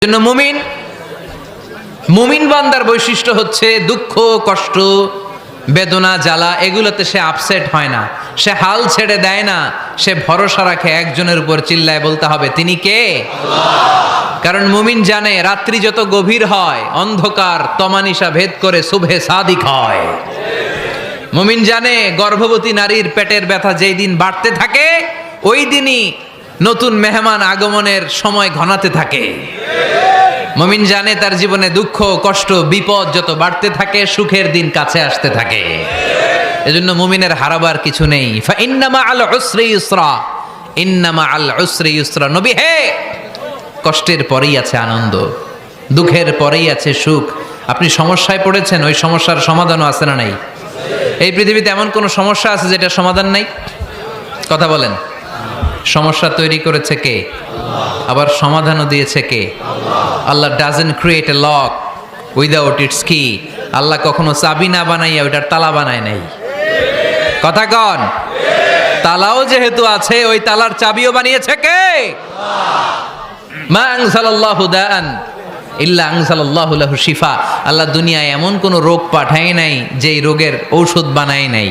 জন্য মুমিন বান্দার বৈশিষ্ট্য হচ্ছে দুঃখ কষ্ট বেদনা জ্বালা এগুলোতে সে আপসেট হয় না, সে হাল ছেড়ে দেয় না, সে ভরসা রাখে একজনের উপর, চিল্লায় বলতে হবে তিনি কে? কারণ মুমিন জানে রাত্রি যত গভীর হয় অন্ধকার তমানিসা ভেদ করে সুবহে সাদিক হয়। মুমিন জানে গর্ভবতী নারীর পেটের ব্যথা যেই দিন বাড়তে থাকে ওই দিনই নতুন মেহমান আগমনের সময় ঘনাতে থাকে। মুমিন জানে তার জীবনে দুঃখ কষ্ট বিপদ যত বাড়তে থাকে সুখের দিন কাছে আসতে থাকে। এজন্য মুমিনের হারাবার কিছু নেই। ফা ইন্নামা আল উসরি ইউসরা, ইন্নামা আল উসরি ইউসরা। নবী হে, কষ্টের পরেই আছে আনন্দ, দুঃখের পরেই আছে সুখ। আপনি সমস্যায় পড়েছেন, ওই সমস্যার সমাধানও আছে না নাই? এই পৃথিবীতে এমন কোন সমস্যা আছে যেটা সমাধান নাই? কথা বলেন। সমস্যা তৈরি করেছে কে? আবার সমাধানও দিয়েছে কে? Allah doesn't create a lock without its key. আল্লাহ কখনো চাবি না বানাইয়া ওইটার তালা বানায় নাই। কথা কন। তালাও যেহেতু আছে ওই তালার চাবিও বানিয়েছে কে? মা আনজালাল্লাহু দাআন ইল্লা আনজালাল্লাহু লাহু শিফা। আল্লাহ দুনিয়ায় এমন কোন রোগ পাঠায় নাই যেই রোগের ঔষধ বানায় নাই।